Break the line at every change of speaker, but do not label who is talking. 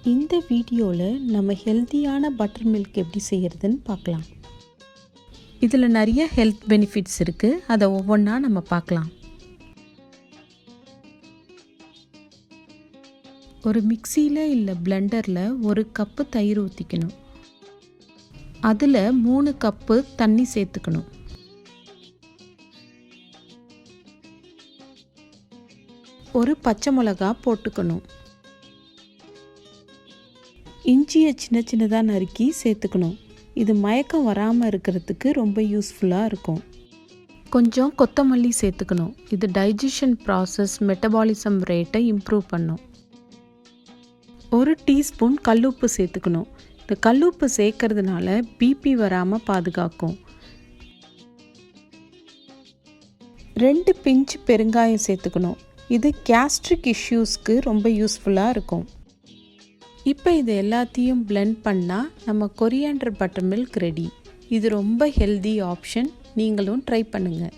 இந்த வீடியோவில் நம்ம ஹெல்த்தியான பட்டர் மில்க் எப்படி செய்கிறதுன்னு பார்க்கலாம். இதில் நிறைய ஹெல்த் பெனிஃபிட்ஸ் இருக்குது. அதை ஒவ்வொன்றா நம்ம பார்க்கலாம். ஒரு மிக்சியில் இல்லை பிளெண்டரில் 1 கப்பு தயிர் ஊற்றிக்கணும். அதில் 3 கப்பு தண்ணி சேர்த்துக்கணும். ஒரு பச்சை மிளகா போட்டுக்கணும். இஞ்சியை சின்ன சின்னதாக நறுக்கி சேர்த்துக்கணும். இது மயக்கம் வராமல் இருக்கிறதுக்கு ரொம்ப யூஸ்ஃபுல்லாக இருக்கும். கொஞ்சம் கொத்தமல்லி சேர்த்துக்கணும். இது டைஜஷன் ப்ராசஸ், மெட்டபாலிசம் ரேட்டை இம்ப்ரூவ் பண்ணும். 1 டீஸ்பூன் கல்லுப்பு சேர்த்துக்கணும். இந்த கல்லுப்பு சேர்க்கறதுனால பிபி வராமல் பாதுகாக்கும். 2 பிஞ்ச் பெருங்காயம் சேர்த்துக்கணும். இது கேஸ்ட்ரிக் இஷ்யூஸ்க்கு ரொம்ப யூஸ்ஃபுல்லாக இருக்கும். இப்போ இது எல்லாத்தையும் பிளெண்ட் பண்ணால் நம்ம கொரியாண்டர் பட்டர் மில்க் ரெடி. இது ரொம்ப ஹெல்தி ஆப்ஷன். நீங்களும் ட்ரை பண்ணுங்கள்.